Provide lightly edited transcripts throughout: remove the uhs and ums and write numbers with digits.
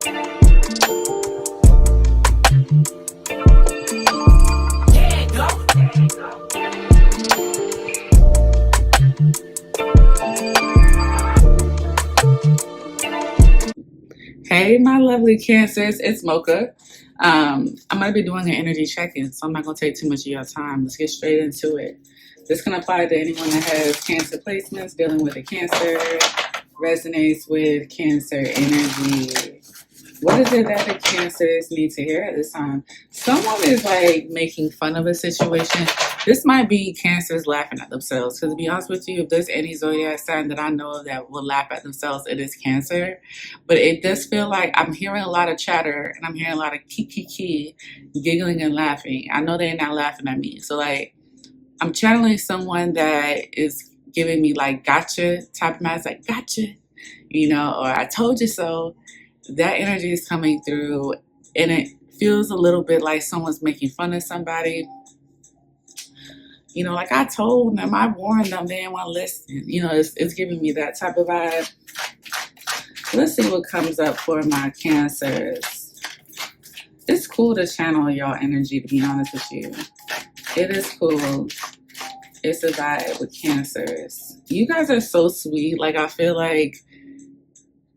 Hey, my lovely Cancers, it's Mocha. I'm going to be doing an energy check-in, so I'm not going to take too much of your time. Let's get straight into it. This can apply to anyone that has Cancer placements, dealing with a Cancer, resonates with Cancer energy. What is it that the Cancers need to hear at this time? Someone is like making fun of a situation. This might be Cancers laughing at themselves. Because to be honest with you, if there's any zodiac sign that I know of that will laugh at themselves, it is Cancer. But it does feel like I'm hearing a lot of chatter and I'm hearing a lot of kiki, giggling and laughing. I know they're not laughing at me. So like I'm channeling someone that is giving me like gotcha type of message, like gotcha, or I told you so. That energy is coming through and it feels a little bit like someone's making fun of somebody. Like I told them, I warned them, they didn't want to listen. It's giving me that type of vibe. Let's see what comes up for my Cancers. It's cool to channel y'all energy, to be honest with you. It is cool. It's a vibe with Cancers. You guys are so sweet. Like I feel like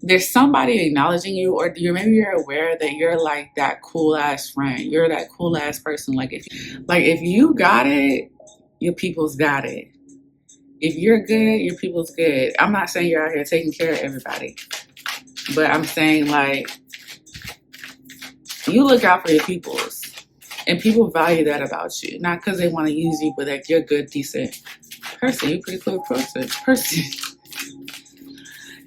there's somebody acknowledging you, or maybe you're aware that you're like that cool ass friend. You're that cool ass person. Like if you got it, your people's got it. If you're good, your people's good. I'm not saying you're out here taking care of everybody, but I'm saying like you look out for your peoples, and people value that about you. Not because they want to use you, but like you're a good, decent person. You're a pretty cool person.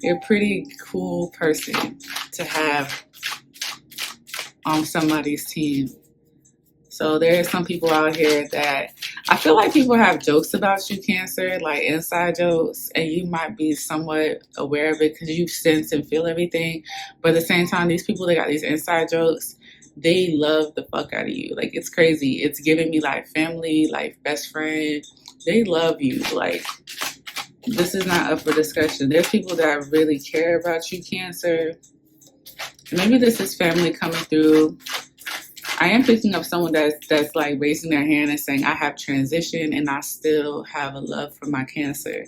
You're a pretty cool person to have on somebody's team. So there are some people out here that I feel like people have jokes about you, Cancer, like inside jokes, and you might be somewhat aware of it because you sense and feel everything. But at the same time, these people that got these inside jokes, they love the fuck out of you. Like it's crazy. It's giving me like family, like best friend. They love you. Like this is not up for discussion. There's people that really care about you, Cancer. Maybe this is family coming through. I am picking up someone that's like raising their hand and saying, I have transitioned and I still have a love for my Cancer.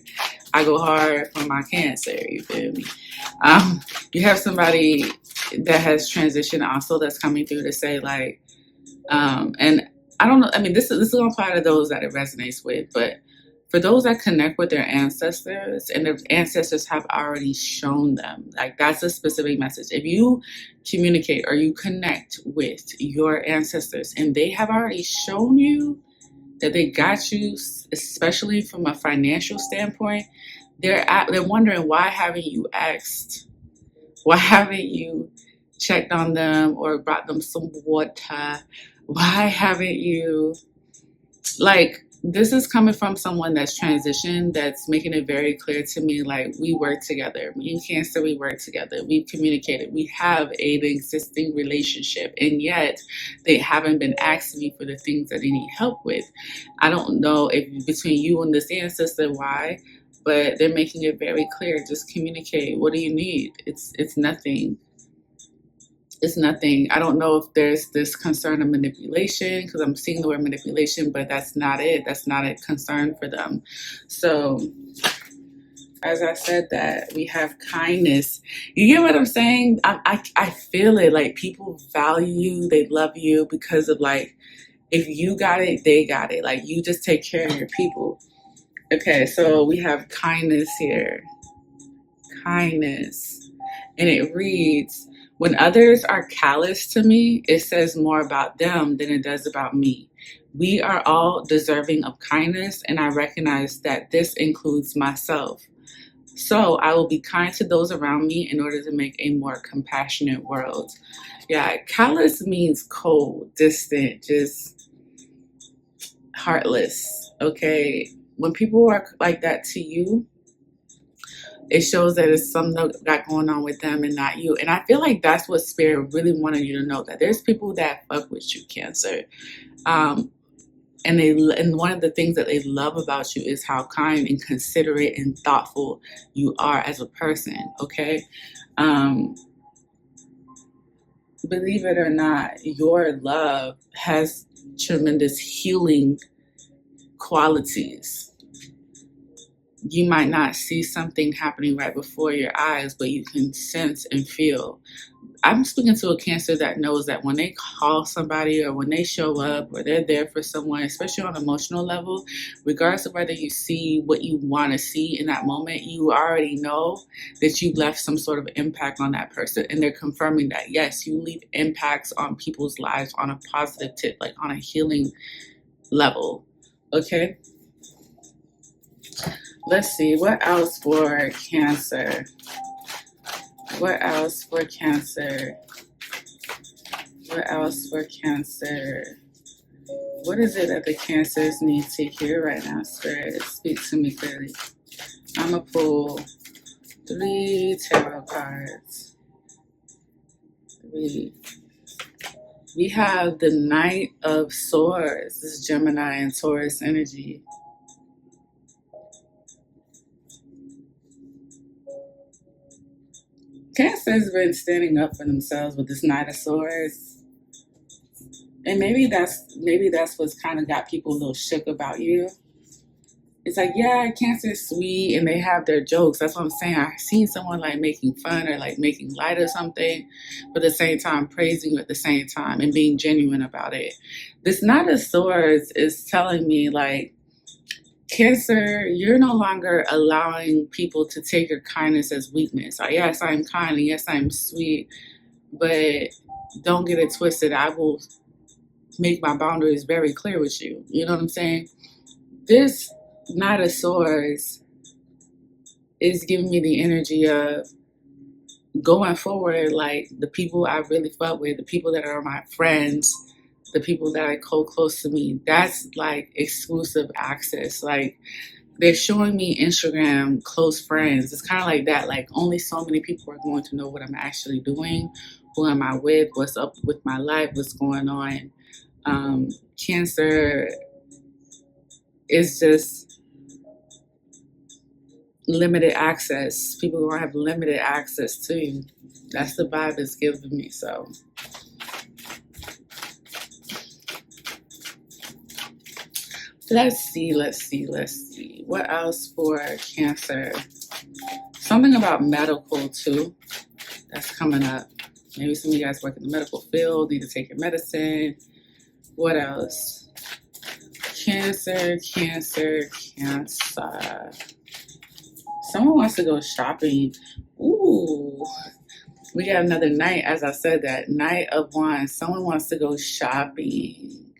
I go hard for my Cancer, you feel me? You have somebody that has transitioned also that's coming through to say like, and I don't know, I mean, this is going to apply to those that it resonates with, but for those that connect with their ancestors and their ancestors have already shown them, like that's a specific message. If you communicate or you connect with your ancestors and they have already shown you that they got you, especially from a financial standpoint, they're wondering, why haven't you asked? Why haven't you checked on them or brought them some water? Why haven't you, like, this is coming from someone that's transitioned, that's making it very clear to me, like, we work together. Me and Cancer, we work together. We've communicated. We have an existing relationship, and yet they haven't been asking me for the things that they need help with. I don't know if between you and this ancestor why, but they're making it very clear. Just communicate. What do you need? It's nothing. It's nothing. I don't know if there's this concern of manipulation, because I'm seeing the word manipulation, but that's not it. That's not a concern for them. So as I said that, we have kindness. You get what I'm saying? I feel it. Like people value you. They love you because of like, if you got it, they got it. Like you just take care of your people. Okay, so we have kindness here. Kindness. And it reads, when others are callous to me, it says more about them than it does about me. We are all deserving of kindness, and I recognize that this includes myself. So I will be kind to those around me in order to make a more compassionate world. Yeah, callous means cold, distant, just heartless, okay? When people are like that to you, it shows that it's something got going on with them and not you. And I feel like that's what Spirit really wanted you to know, that there's people that fuck with you, Cancer. And one of the things that they love about you is how kind and considerate and thoughtful you are as a person, okay? believe it or not, your love has tremendous healing qualities. You might not see something happening right before your eyes, but you can sense and feel. I'm speaking to a Cancer that knows that when they call somebody or when they show up or they're there for someone, especially on an emotional level, regardless of whether you see what you want to see in that moment, you already know that you left some sort of impact on that person. And they're confirming that, yes, you leave impacts on people's lives on a positive tip, like on a healing level. Okay? Let's see, what else for Cancer? What else for Cancer? What else for Cancer? What is it that the Cancers need to hear right now, Spirit? Speak to me clearly. I'm going to pull 3 tarot cards. 3. We have the Knight of Swords. This is Gemini and Taurus energy. Cancer's been standing up for themselves with this Knight of Swords. And maybe that's what's kind of got people a little shook about you. It's like, yeah, Cancer is sweet and they have their jokes. That's what I'm saying. I've seen someone like making fun or like making light of something, but at the same time praising you at the same time and being genuine about it. This Knight of Swords is telling me like, Cancer, you're no longer allowing people to take your kindness as weakness. Yes, I'm kind and yes, I'm sweet, but don't get it twisted. I will make my boundaries very clear with you. You know what I'm saying? This Knight of Swords is giving me the energy of going forward, like the people I really fuck with, the people that are my friends, the people that are close to me, that's like exclusive access. Like they're showing me Instagram close friends. It's kind of like that. Like only so many people are going to know what I'm actually doing. Who am I with? What's up with my life? What's going on? Cancer is just limited access. People are going to have limited access to you. That's the vibe it's giving me. So let's see. What else for Cancer? Something about medical too. That's coming up. Maybe some of you guys work in the medical field, need to take your medicine. What else? Cancer. Someone wants to go shopping. Ooh. We got another Knight, as I said that. Knight of Wands. Someone wants to go shopping.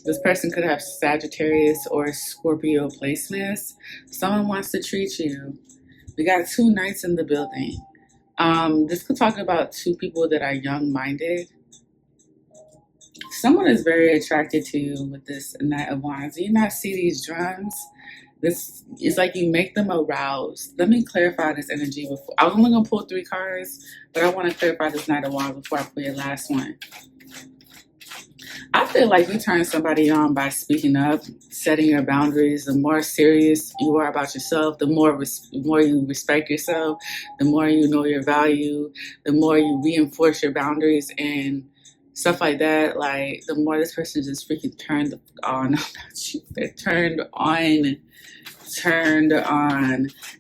This person could have Sagittarius or Scorpio placements. Someone wants to treat you. We got 2 Knights in the building. This could talk about 2 people that are young-minded. Someone is very attracted to you with this Knight of Wands. Do you not see these drums? This is like you make them aroused. Let me clarify this energy before. I was only going to pull 3 cards, but I want to clarify this Knight of Wands before I pull your last one. I feel like you turn somebody on by speaking up, setting your boundaries. The more serious you are about yourself, the more you respect yourself, the more you know your value, the more you reinforce your boundaries and stuff like that. Like the more this person just freaking turned on about you. They're turned on.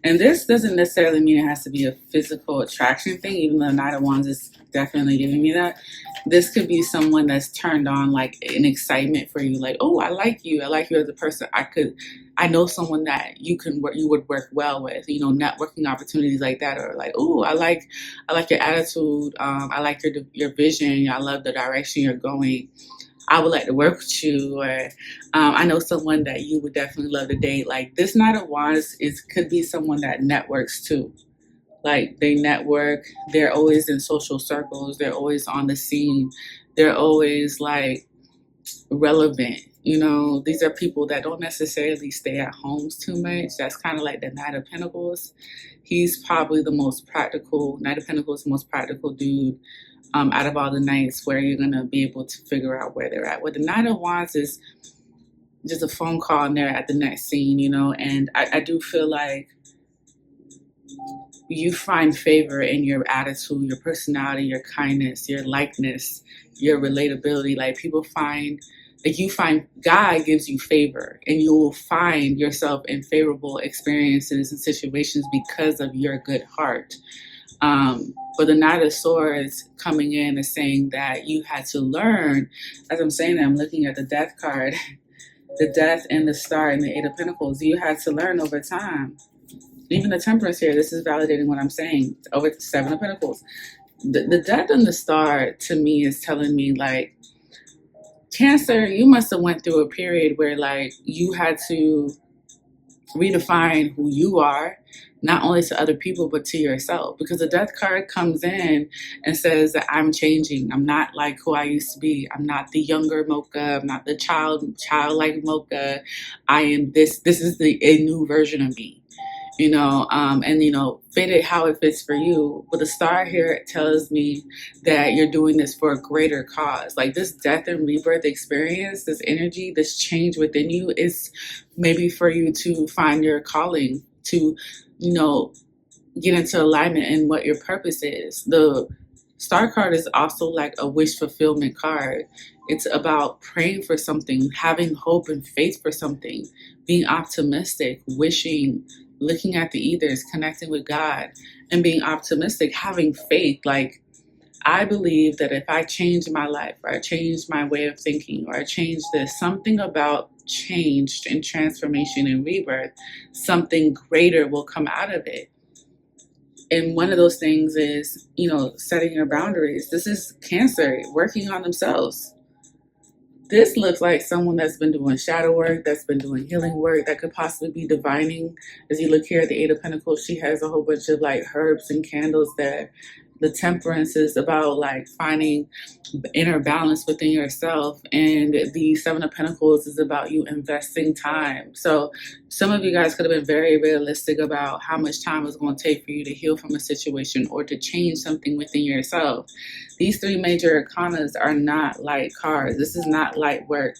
And this doesn't necessarily mean it has to be a physical attraction thing, even though Knight of Wands is definitely giving me that. This could be someone that's turned on, like an excitement for you, like, oh, I like you as a person. I know someone that you would work well with, you know, networking opportunities like that, or like, oh, I like your attitude, I like your vision, I love the direction you're going. I would like to work with you, or I know someone that you would definitely love to date. Like this Knight of Wands could be someone that networks too. Like they network, they're always in social circles, they're always on the scene, they're always like relevant. You know, these are people that don't necessarily stay at homes too much. That's kind of like the Knight of Pentacles. He's probably the most practical. Knight of Pentacles is the most practical dude out of all the Knights, where you're gonna be able to figure out where they're at. Where the Knight of Wands is just a phone call and they're at the next scene, you know. And I do feel like you find favor in your attitude, your personality, your kindness, your likeness, your relatability. Like people find, like you find God gives you favor, and you will find yourself in favorable experiences and situations because of your good heart. But the Knight of Swords coming in and saying that you had to learn, as I'm saying that, I'm looking at the Death card, the Death and the Star and the Eight of Pentacles. You had to learn over time. Even the Temperance here, this is validating what I'm saying. Over the Seven of Pentacles. The Death and the Star to me is telling me like, Cancer, you must have went through a period where like you had to redefine who you are, not only to other people, but to yourself. Because the Death card comes in and says that I'm changing. I'm not like who I used to be. I'm not the younger Mocchaa. I'm not the childlike Mocchaa. I am this. This is a new version of me. And fit it how it fits for you. But the Star here tells me that you're doing this for a greater cause. Like this death and rebirth experience, this energy, this change within you is maybe for you to find your calling, to, get into alignment in what your purpose is. The Star card is also like a wish fulfillment card. It's about praying for something, having hope and faith for something, being optimistic, wishing, looking at the ethers, connecting with God, and being optimistic, having faith. Like, I believe that if I change my life, or I change my way of thinking, or I change this, something about change and transformation and rebirth, something greater will come out of it. And one of those things is, setting your boundaries. This is Cancer working on themselves. This looks like someone that's been doing shadow work, that's been doing healing work, that could possibly be divining. As you look here at the Eight of Pentacles, she has a whole bunch of like herbs and candles there. The Temperance is about like finding inner balance within yourself. And the Seven of Pentacles is about you investing time. So some of you guys could have been very realistic about how much time it's going to take for you to heal from a situation or to change something within yourself. These three major arcanas are not light cards. This is not light work.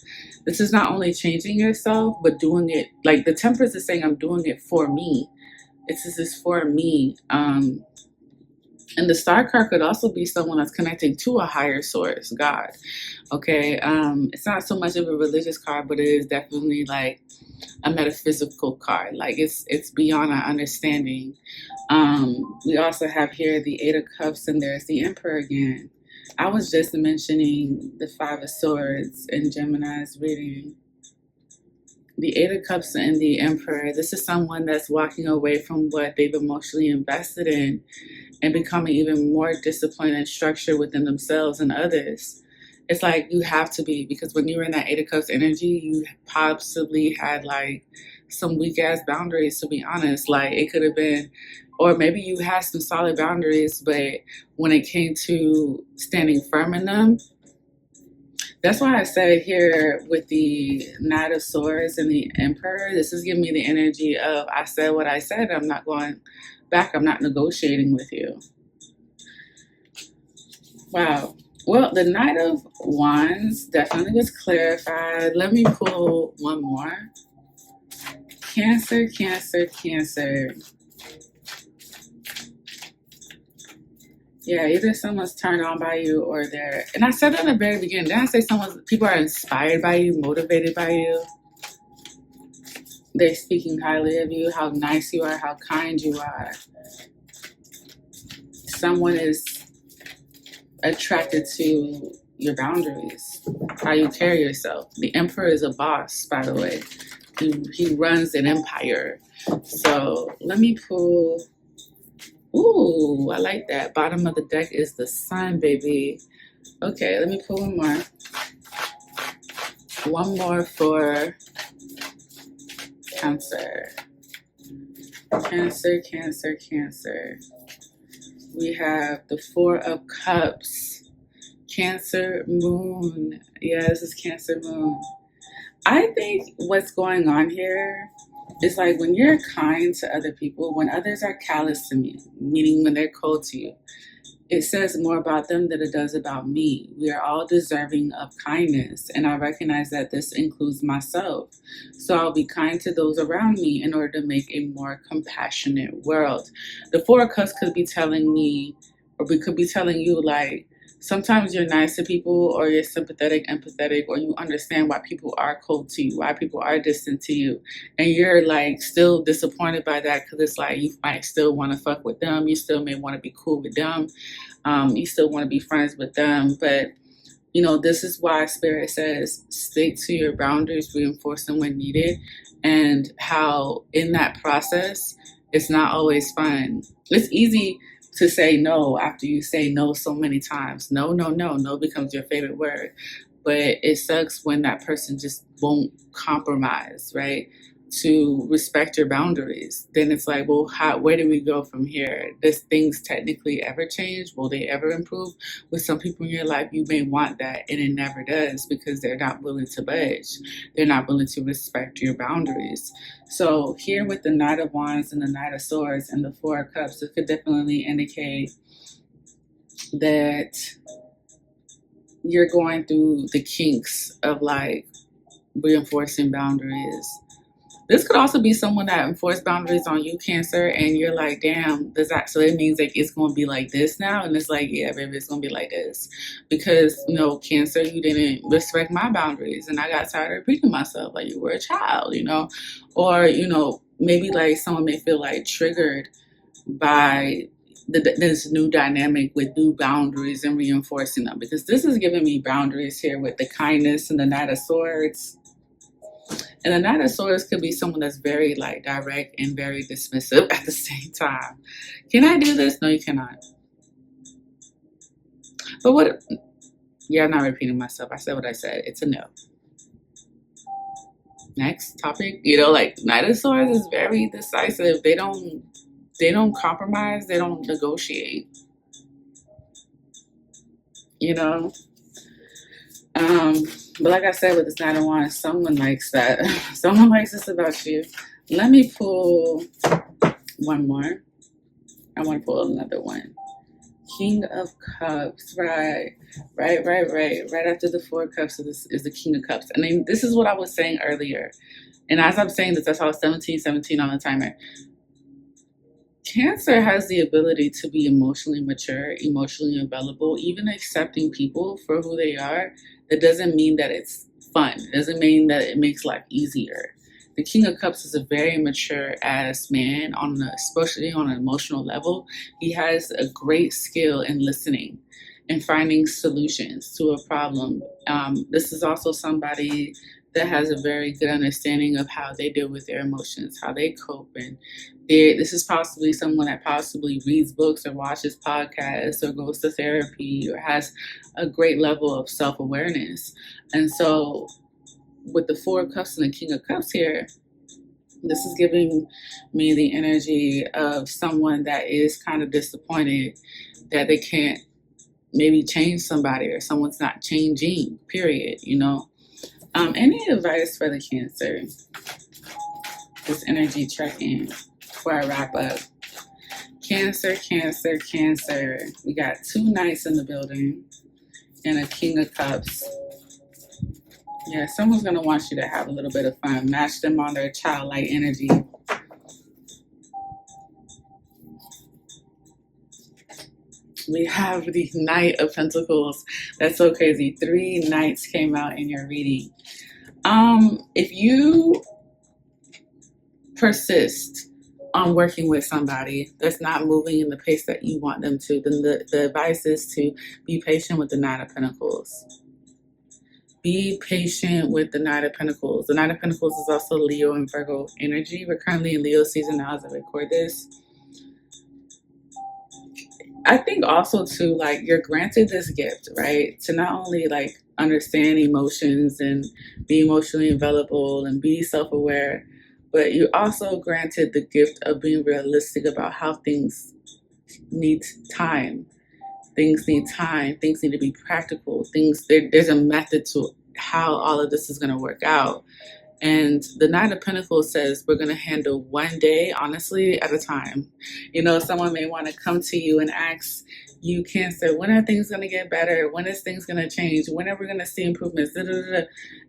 This is not only changing yourself, but doing it. Like the Temperance is saying, I'm doing it for me. This is for me. And the Star card could also be someone that's connecting to a higher source, God. Okay. It's not so much of a religious card, but it is definitely like a metaphysical card. Like it's beyond our understanding. We also have here the Eight of Cups, and there's the Emperor again. I was just mentioning the Five of Swords in Gemini's reading. The Eight of Cups and the Emperor, this is someone that's walking away from what they've emotionally invested in and becoming even more disciplined and structured within themselves and others. It's like you have to be, because when you were in that Eight of Cups energy, you possibly had like some weak ass boundaries, to be honest. Like it could have been, or maybe you had some solid boundaries, but when it came to standing firm in them, that's why I said here with the Knight of Swords and the Emperor, this is giving me the energy of I said what I said. I'm not going back. I'm not negotiating with you. Wow. Well, the Knight of Wands definitely was clarified. Let me pull one more. Cancer, Cancer, Cancer. Yeah, either someone's turned on by you or they're, and I said that in the very beginning, didn't I say people are inspired by you, motivated by you? They're speaking highly of you, how nice you are, how kind you are. Someone is attracted to your boundaries, how you carry yourself. The Emperor is a boss, by the way. He runs an empire. So let me pull. Ooh, I like that. Bottom of the deck is the Sun, baby. Okay, let me pull one more. One more for Cancer. Cancer, Cancer, Cancer. We have the Four of Cups. Cancer Moon. Yeah, this is Cancer Moon. I think what's going on here is like when you're kind to other people, when others are callous to me, meaning when they're cold to you, it says more about them than it does about me. We are all deserving of kindness, and I recognize that this includes myself. So I'll be kind to those around me in order to make a more compassionate world. The Four of Cups could be telling me, or we could be telling you, like, sometimes you're nice to people, or you're sympathetic, empathetic, or you understand why people are cold to you, why people are distant to you. And you're like still disappointed by that because it's like you might still want to fuck with them. You still may want to be cool with them. You still want to be friends with them, but this is why Spirit says stick to your boundaries, reinforce them when needed, and how in that process, it's not always fun. It's easy to say no after you say no so many times. No, no, no. No becomes your favorite word. But it sucks when that person just won't compromise, right? To respect your boundaries. Then it's like, well, where do we go from here? Does things technically ever change? Will they ever improve? With some people in your life, you may want that, and it never does because they're not willing to budge. They're not willing to respect your boundaries. So here with the Knight of Wands and the Knight of Swords and the Four of Cups, it could definitely indicate that you're going through the kinks of like reinforcing boundaries. This could also be someone that enforced boundaries on you, Cancer, and you're like, damn, does that, so it means like it's going to be like this now? And it's like, yeah, baby, it's going to be like this. Because, Cancer, you didn't respect my boundaries, and I got tired of repeating myself like you were a child, Or, maybe like someone may feel like triggered by this new dynamic with new boundaries and reinforcing them. Because this is giving me boundaries here with the kindness and the Knight of Swords. And the Knight of Swords could be someone that's very like direct and very dismissive at the same time. Can I do this? No, you cannot. But what? Yeah, I'm not repeating myself. I said what I said. It's a no. Next topic. Like Knight of Swords is very decisive. They don't compromise. They don't negotiate. But like I said with this Knight of Wands, someone likes that. Someone likes this about you. Let me pull one more. I want to pull another one. King of Cups, right. Right after the Four of Cups is the King of Cups. And then this is what I was saying earlier. And as I'm saying this, I saw 17 on the timer. Cancer has the ability to be emotionally mature, emotionally available, even accepting people for who they are. That doesn't mean that it's fun. It doesn't mean that it makes life easier. The King of Cups is a very mature ass man, especially on an emotional level. He has a great skill in listening and finding solutions to a problem. This is also somebody that has a very good understanding of how they deal with their emotions, how they cope. And this is possibly someone that possibly reads books or watches podcasts or goes to therapy or has a great level of self-awareness. And so with the Four of Cups and the King of Cups here, this is giving me the energy of someone that is kind of disappointed that they can't maybe change somebody or someone's not changing, period, Any advice for the Cancer? This energy check-in before I wrap up. Cancer. We got two Knights in the building and a King of Cups. Yeah, someone's going to want you to have a little bit of fun. Match them on their childlike energy. We have the Knight of Pentacles. That's so crazy. 3 Knights came out in your reading. If you persist on working with somebody that's not moving in the pace that you want them to, then the advice is to be patient with the Knight of Pentacles. Be patient with the Knight of Pentacles. The Knight of Pentacles is also Leo and Virgo energy. We're currently in Leo season now as I record this. I think also too, like, you're granted this gift, right? To not only like understand emotions and be emotionally available and be self-aware, but you also granted the gift of being realistic about how things need time. Things need time. Things need to be practical. There's a method to how all of this is going to work out. And the Knight of Pentacles says we're going to handle one day, honestly, at a time. Someone may want to come to you and ask You Cancer, when are things going to get better? When is things going to change? When are we going to see improvements? Da, da, da, da.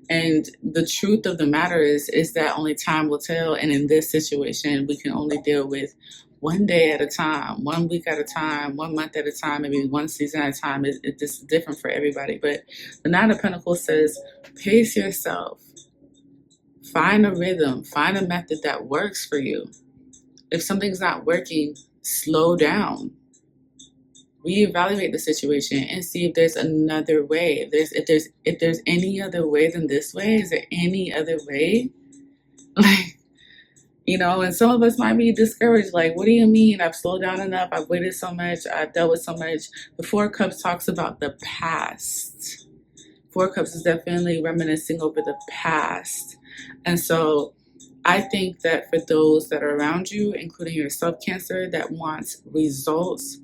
And the truth of the matter is that only time will tell. And in this situation, we can only deal with one day at a time, 1 week at a time, 1 month at a time, maybe one season at a time. It's different for everybody. But the Nine of Pentacles says, pace yourself. Find a rhythm. Find a method that works for you. If something's not working, slow down. Reevaluate the situation and see if there's another way. If there's any other way than this way. Is there any other way? Like, and some of us might be discouraged. Like, what do you mean? I've slowed down enough. I've waited so much. I've dealt with so much. The Four of Cups talks about the past. Four of Cups is definitely reminiscing over the past. And so I think that for those that are around you, including yourself, Cancer, that wants results,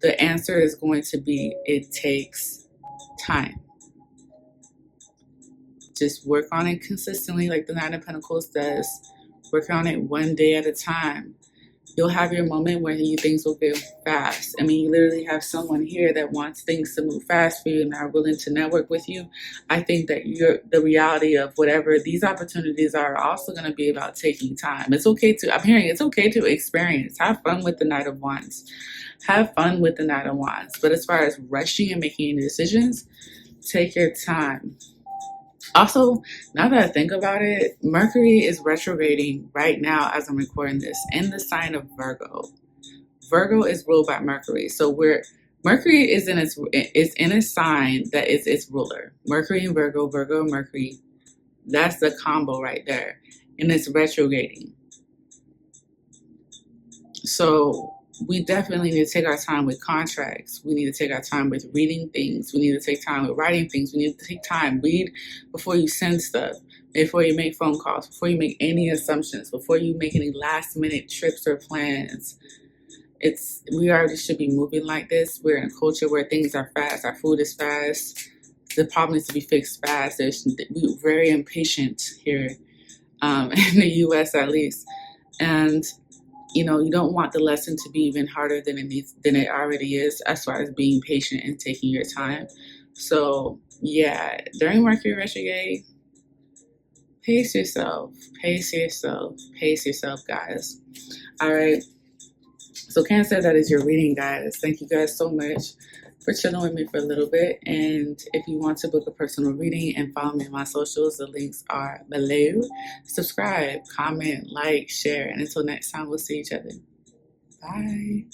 the answer is going to be, it takes time. Just work on it consistently, like the Nine of Pentacles does. Work on it one day at a time. You'll have your moment where things will go fast. I mean, you literally have someone here that wants things to move fast for you and are willing to network with you. I think that the reality of whatever these opportunities are also going to be about taking time. It's okay to experience. Have fun with the Knight of Wands. Have fun with the Knight of Wands. But as far as rushing and making any decisions, take your time. Also, now that I think about it, Mercury is retrograding right now as I'm recording this in the sign of Virgo. Virgo is ruled by Mercury. So Mercury is in a sign that is its ruler. Mercury and Virgo, Virgo and Mercury. That's the combo right there. And it's retrograding. So we definitely need to take our time with contracts. We need to take our time with reading things. We need to take time with writing things. We need to take time. Read before you send stuff, before you make phone calls, before you make any assumptions, before you make any last minute trips or plans. We already should be moving like this. We're in a culture where things are fast. Our food is fast. The problem needs to be fixed fast. We're very impatient here in the U.S. at least. And you don't want the lesson to be even harder than it already is, as far as being patient and taking your time. So yeah, during Mercury retrograde, pace yourself, guys. All right. So Cancer, that is your reading, guys. Thank you guys so much for chilling with me for a little bit. And if you want to book a personal reading and follow me on my socials, the links are below. Subscribe, comment, like, share. And until next time, we'll see each other. Bye.